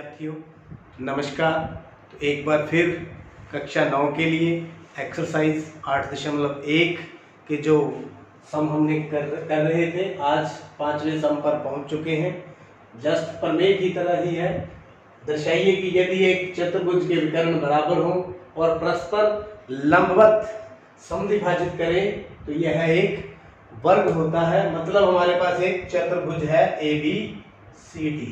विद्यार्थियों, नमस्कार। तो एक बार फिर कक्षा 9 के लिए एक्सरसाइज 8.1 के जो सम हमने कर रहे थे, आज 5वें सम पर पहुंच चुके हैं। जस्ट प्रमेय की तरह ही है। दर्शाइए कि यदि एक चतुर्भुज के विकर्ण बराबर हो और परस्पर लंबवत समद्विभाजित करें तो यह एक वर्ग होता है। मतलब हमारे पास एक चतुर्भुज है ABCD,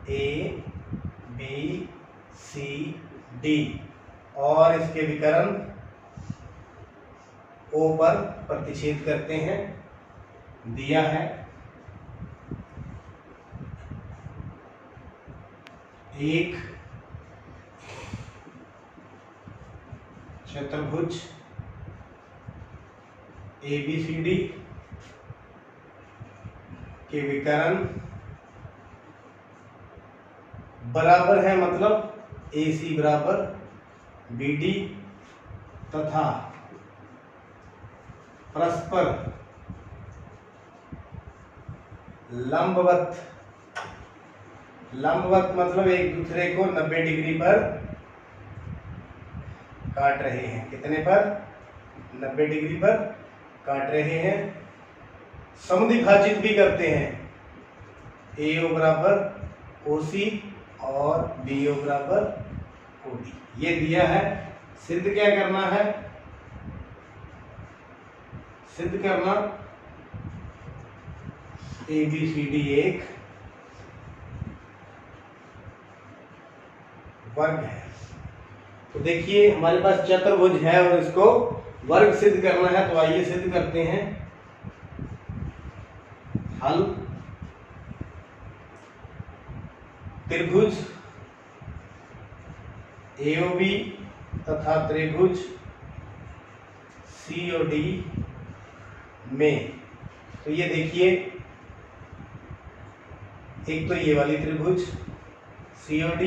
ABCD और इसके विकर्ण O पर प्रतिच्छेद करते हैं, दिया है। एक चतुर्भुज ABCD के विकर्ण बराबर है, मतलब AC बराबर BD तथा परस्पर लंबवत मतलब एक दूसरे को 90 डिग्री पर काट रहे हैं। कितने पर? 90 डिग्री पर काट रहे हैं। समद्विभाजित भी करते हैं। AO बराबर OC और BO बराबर OD, ये दिया है। सिद्ध क्या करना है? सिद्ध करना ABCD एक वर्ग है। तो देखिए हमारे पास चतुर्भुज है और इसको वर्ग सिद्ध करना है, तो आइए सिद्ध करते हैं। हल त्रिभुज AOB तथा त्रिभुज COD में, तो ये देखिए, एक तो ये वाली त्रिभुज COD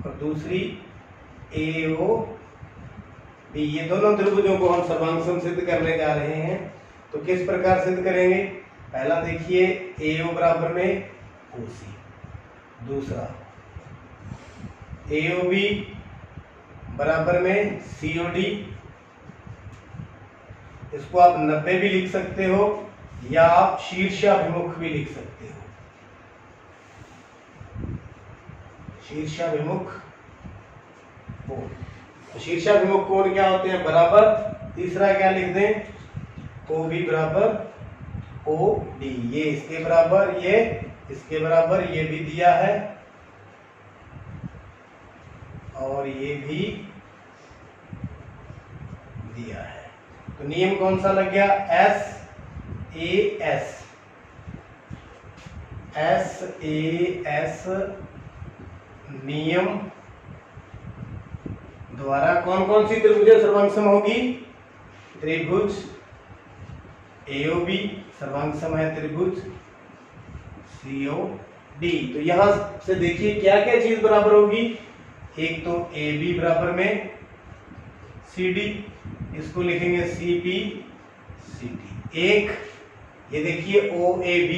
और दूसरी AOB, ये दोनों त्रिभुजों को हम सर्वांग सिद्ध करने जा रहे हैं। तो किस प्रकार सिद्ध करेंगे? पहला देखिए, AO बराबर में OC, दूसरा AOB बराबर में COD। इसको आप 90 भी लिख सकते हो या आप शीर्षाभिमुख भी लिख सकते हो। शीर्षाभिमुख कोण, तो शीर्षाभिमुख कोण क्या होते हैं? बराबर। तीसरा क्या लिख दें? OB बराबर OD, ये इसके बराबर, ये इसके बराबर, ये भी दिया है और ये भी दिया है। तो नियम कौन सा लग गया? SAS नियम द्वारा कौन कौन सी त्रिभुजें सर्वांग सम होगी? त्रिभुज AOB सर्वांग सम है त्रिभुज COD। तो यहां से देखिए क्या क्या चीज बराबर होगी। एक तो AB बराबर में CD, इसको लिखेंगे CPCD। एक ये देखिए OAB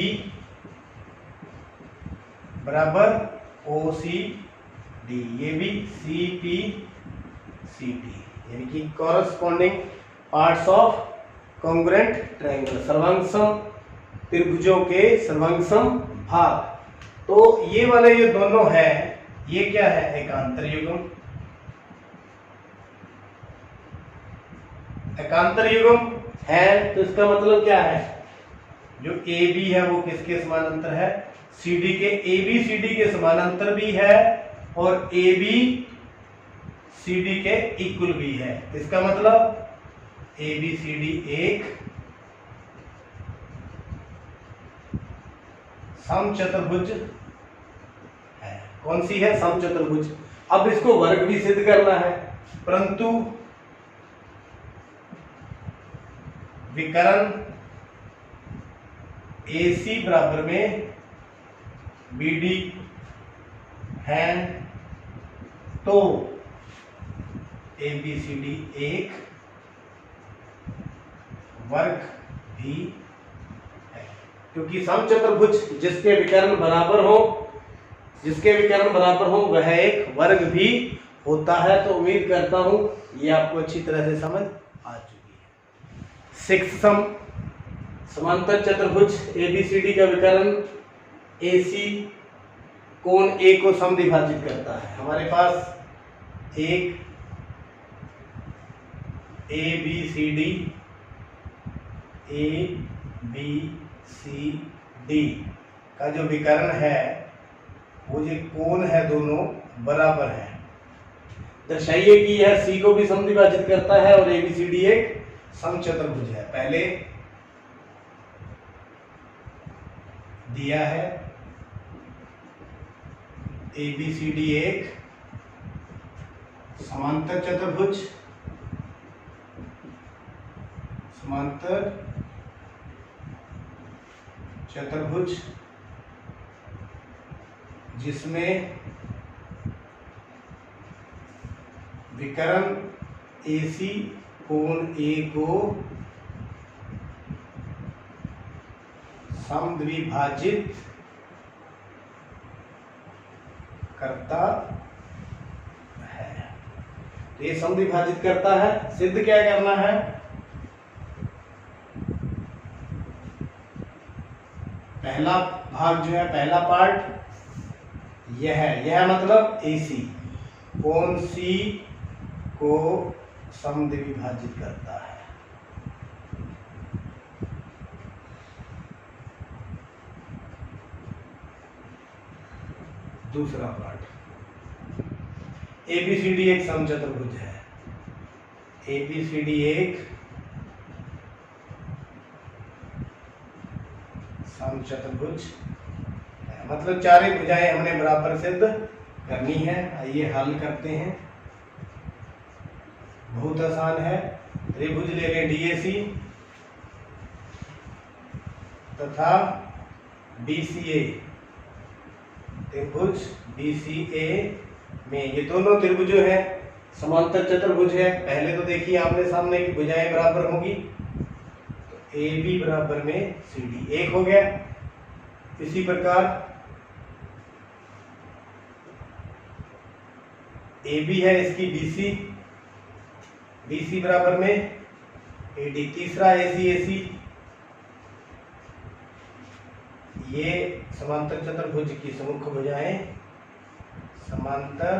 बराबर OCD, ये भी CPCD, यानी कि corresponding parts of congruent triangle, सर्वांगसम त्रिभुजों के सर्वांगसम भाग। तो ये वाले जो दोनों है, ये क्या है? एकांतर युग्म। एकांतर युग्म है तो इसका मतलब क्या है? जो AB है वो किसके समानांतर है? CD के, ABCD के समानांतर भी है और AB CD के इक्वल भी है। इसका मतलब ABCD एक समचतुर्भुज है। कौन सी है? समचतुर्भुज। अब इसको वर्ग भी सिद्ध करना है, परंतु विकर्ण AC बराबर में BD है तो ABCD एक वर्ग भी है। क्योंकि समचतुर्भुज जिसके विकर्ण बराबर हो वह एक वर्ग भी होता है। तो उम्मीद करता हूं ये आपको अच्छी तरह से समझ आ चुकी है। सिक्स्थ सम, समांतर चतुर्भुज ABCD का विकर्ण AC कोण A को समद्विभाजित करता है। हमारे पास एक ABCD का जो विकर्ण है वो जो कोण है दोनों बराबर है। दर्शाइए कि यह C को भी समद्विभाजित करता है और ABCD एक समचतुर्भुज है। पहले दिया है ABCD एक समांतर चतुर्भुज जिसमें विकर्ण AC कोण A को समद्विभाजित करता है। तो ये समद्विभाजित करता है, सिद्ध क्या करना है? पहला भाग जो है, पहला पार्ट यह मतलब AC कोण C को समद्विभाजित करता है। दूसरा पार्ट ABCD एक समचतुर्भुज है। ABCD एक समचतुर्भुज है, मतलब चारों भुजाएं हमने बराबर सिद्ध करनी है। आइए हल करते हैं, बहुत आसान है। त्रिभुज ले लें DAC तथा BCA। त्रिभुज BCA में ये दोनों त्रिभुज जो है समांतर चतुर्भुज है। पहले तो देखिए आपने सामने की भुजाएं बराबर होगी, तो AB बराबर में CD एक हो गया। इसी प्रकार AB है इसकी BC बराबर में AD। तीसरा AC ये समांतर चतुर्भुज की सम्मुख भुजाएं, समांतर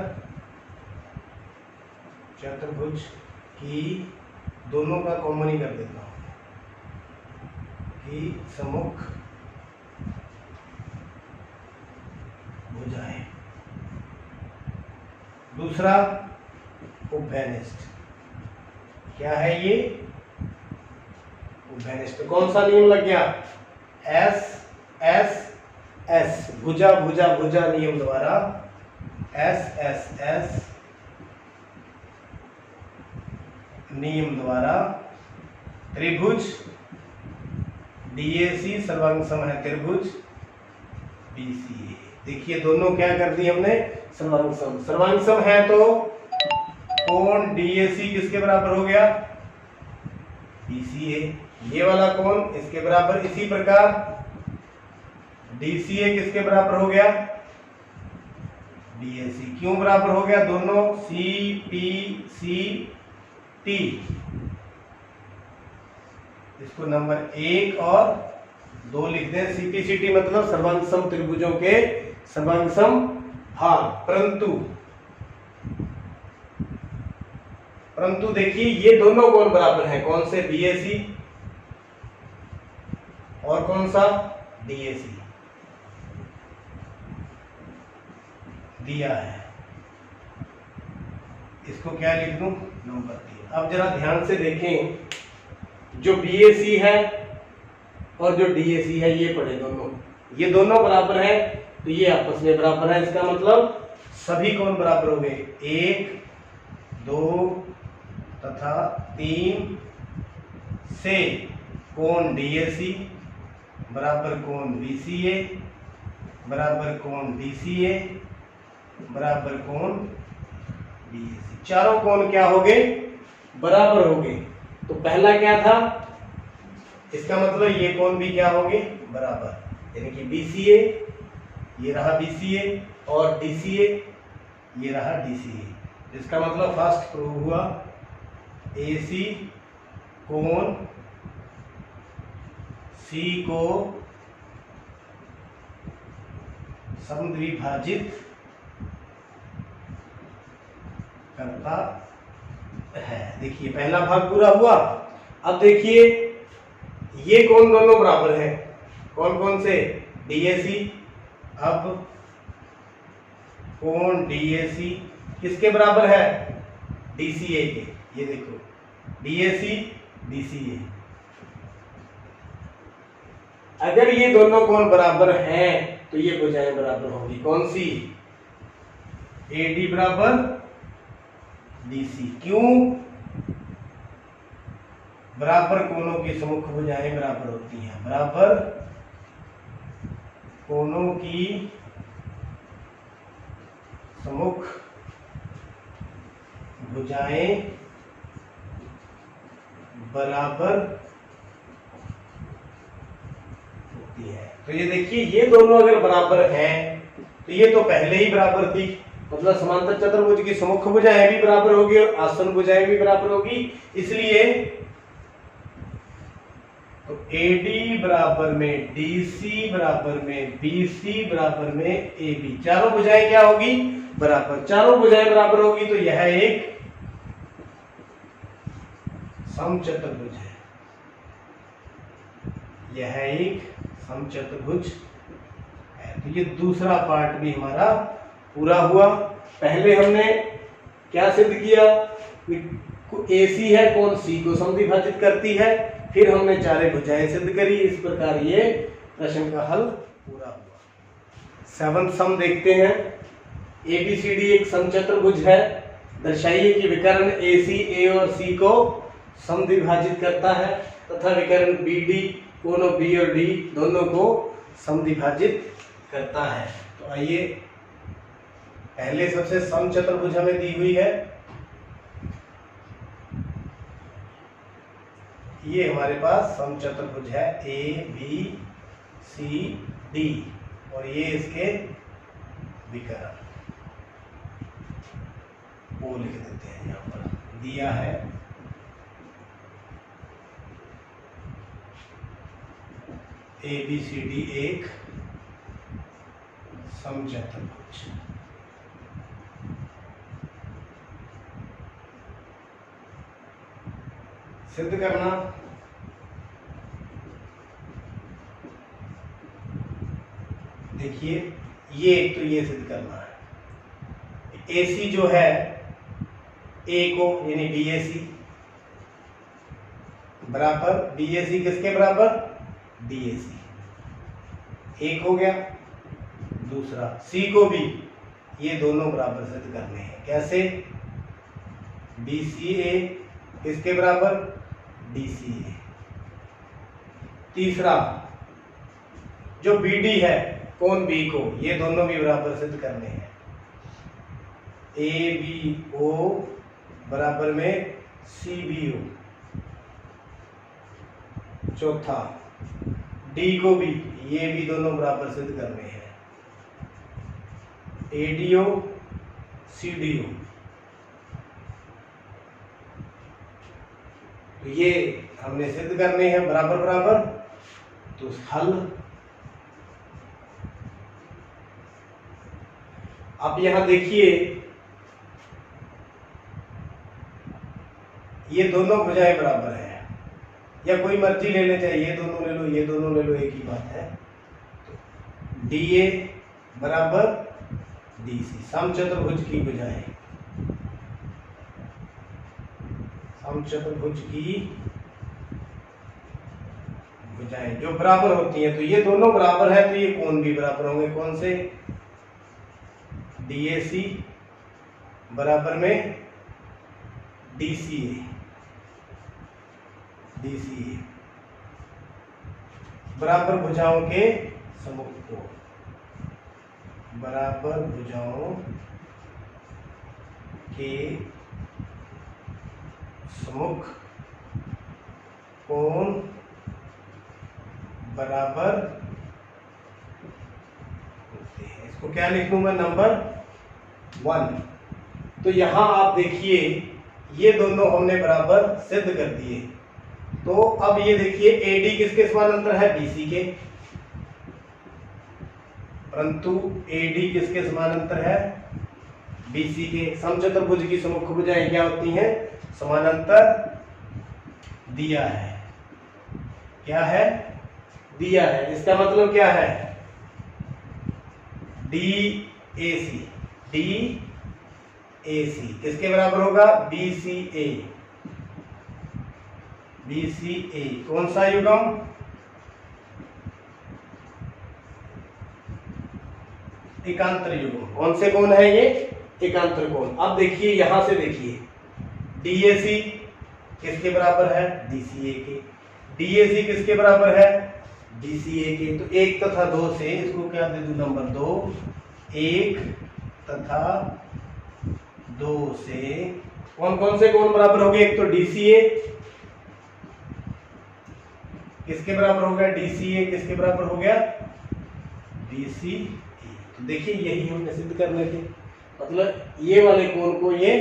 चतुर्भुज की दोनों का कॉमन ही कर देता हूं कि सम्मुख भुजाएं। दूसरा उभयनिष्ठ, क्या है ये? उभयनिष्ठ। कौन सा नियम लग गया? SSS भुजा भुजा भुजा नियम द्वारा, SSS नियम द्वारा त्रिभुज DAC सर्वांग सम है त्रिभुज BCA। देखिए दोनों क्या कर दी हमने? सर्वांग सम। सर्वांग सम है तो कोण DAC किसके बराबर हो गया? BCA। ये वाला कोण इसके बराबर। इसी प्रकार DCA किसके बराबर हो गया? DAC। क्यों बराबर हो गया? दोनों CPCT, इसको नंबर 1 और 2 लिख दें। CPCT मतलब सर्वांग सम त्रिभुजों के सर्वांग सम भाग। परंतु देखिए ये दोनों कोण बराबर हैं। कौन से? BAC और कौन सा? DAC दिया है। इसको क्या लिख दूं? नंबर 3। अब जरा ध्यान से देखें, जो BAC है और जो DAC है ये पढ़े दोनों, ये दोनों बराबर हैं, तो ये आपस में बराबर है। इसका मतलब सभी कोण बराबर हो गए। 1, 2 तथा 3 से कोण DAC बराबर कोण BCA बराबर कोण DCA बराबर कोण BAC। चारों कोण क्या हो गए? बराबर हो गए। तो पहला क्या था? इसका मतलब ये कोण भी क्या होंगे, बराबर, यानी कि BCA, ये रहा BCA, और DCA, ये रहा DCA। इसका मतलब फर्स्ट प्रूव हुआ AC कोण C को समद्विभाजित करता है। देखिए पहला भाग पूरा हुआ। अब देखिए ये कोण दोनों बराबर हैं, कौन कौन से, DAC। अब कोण DAC किसके बराबर है, DCA के। ये देखो DAC DCA, अगर ये दोनों कोण बराबर हैं तो ये भुजाएं बराबर होंगी, कौन सी, AD बराबर DC। क्यों, बराबर कोणों की सम्मुख भुजाएं बराबर होती हैं, बराबर कोणों की सम्मुख भुजाएं बराबर होती है। तो ये देखिए ये दोनों अगर बराबर हैं तो ये तो पहले ही बराबर थी, मतलब समांतर चतुर्भुज की सम्मुख भुजाएं भी बराबर होगी और आसन भुजाएं भी बराबर होगी। इसलिए तो AD बराबर में DC बराबर में BC बराबर में AB, चारों भुजाएं क्या होगी, बराबर। चारों भुजाएं बराबर होगी तो यह एक समचतुर्भुज है, यह एक समचतुर्भुज है। तो ये दूसरा पार्ट भी हमारा पूरा हुआ। पहले हमने क्या सिद्ध किया, AC है कोण C को समद्विभाजित करती है, फिर हमने चारे भुजाएं सिद्ध करी। इस प्रकार ये प्रश्न का हल पूरा हुआ। 7th सम देखते हैं। ABCD एक समचतुर्भुज है, दर्शाइए कि विकर्ण AC A और C को समद्विभाजित करता है तथा विकर्ण BD कोणों B और D दोनों को समद्विभाजित करता है। तो आइए पहले सबसे समचतुर्भुज हमें दी हुई है, ये हमारे पास समचतुर्भुज है ABCD और ये इसके विकर्ण वो लिख देते हैं, यहां पर दिया है ABCD एक समचतुर्भुज। सिद्ध करना, देखिए ये एक तो ये सिद्ध करना है, AC जो है A को यानी DAC बराबर DAC किसके बराबर, DAC, एक हो गया। दूसरा C को भी ये दोनों बराबर सिद्ध करने हैं, कैसे, BCA किसके बराबर, DCA। तीसरा जो BD है कोण B को, ये दोनों भी बराबर सिद्ध करने हैं, ABO बराबर में CBO। चौथा D को भी, ये भी दोनों बराबर सिद्ध करने हैं, ADO CDO। तो ये हमने सिद्ध करने हैं बराबर बराबर। तो हल, आप यहां देखिए ये दोनों भुजाएं बराबर है, या कोई मर्जी ले ले, चाहे ये दोनों ले लो ये दोनों ले लो, एक ही बात है। तो DA बराबर DC, समचतुर्भुज की भुजाएं, समचतुर्भुज की भुजाएं जो बराबर होती हैं, तो ये दोनों बराबर है तो ये कोण भी बराबर होंगे, कौन से, DAC बराबर में DCA, DCA बराबर भुजाओं के सम्मुख को, बराबर भुजाओं के सम्मुख कोण बराबर होते हैं। इसको क्या लिख लूं मैं, नंबर 1। तो यहां आप देखिए ये दोनों हमने बराबर सिद्ध कर दिए। तो अब ये देखिए AD किसके समानांतर है, BC के, परंतु AD किसके समानांतर है, BC के। समचतुर्भुज की सम्मुख भुजाएं क्या होती हैं, समानांतर दिया है। क्या है, दिया है। इसका मतलब क्या है, DAC, DAC किसके बराबर होगा, BCA, BCA कौन सा युग्म, एकांतर युग्म। कौन से कोण है ये, एकांतर कोण। अब देखिए यहां से देखिए DAC किसके बराबर है, DCA के। DAC किसके बराबर है, DCA के। तो 1 तथा 2 से इसको क्या दे दूं, नंबर 2। 1 तथा 2 से कौन कौन से कोण बराबर हो गए, एक तो DCA किसके बराबर हो गया, DCA किसके बराबर हो गया, BCA। तो देखिए यही हमने सिद्ध करने थे, मतलब ये वाले कोण को ये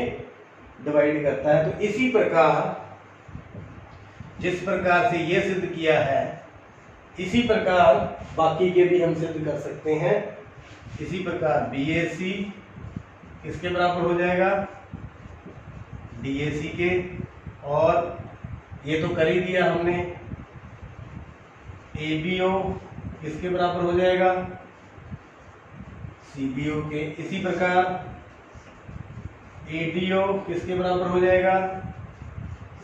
डिवाइड करता है। तो इसी प्रकार जिस प्रकार से ये सिद्ध किया है, इसी प्रकार बाकी के भी हम सिद्ध कर सकते हैं। इसी प्रकार BAC किसके बराबर हो जाएगा, DAC के, और ये तो कर ही दिया हमने, ABO किसके बराबर हो जाएगा, CBO के। इसी प्रकार ADO किसके बराबर हो जाएगा,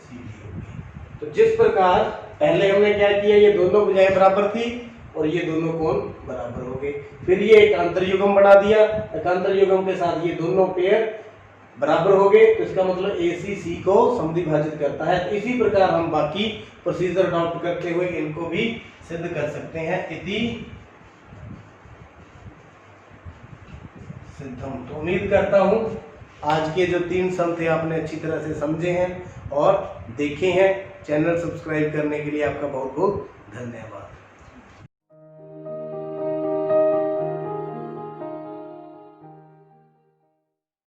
CDO के। तो जिस प्रकार पहले हमने क्या किया, ये दोनों भुजाएं बराबर थी और ये दोनों कोण बराबर हो गए। फिर ये एकांतर युग्म बना दिया, एकांतर युग्म के साथ ये दोनों पेयर बराबर हो गए। तो इसका मतलब ACC को समद्विभाजित करता है। तो इसी प्रकार हम बाकी प्रोसीजर अडॉप्ट करते हुए इनको भी सिद्ध कर सकते हैं। इति सिद्धम। तो उम्मीद करता हूं आज के जो 3 सम थे आपने अच्छी तरह से समझे हैं और देखे हैं। चैनल सब्सक्राइब करने के लिए आपका बहुत बहुत धन्यवाद।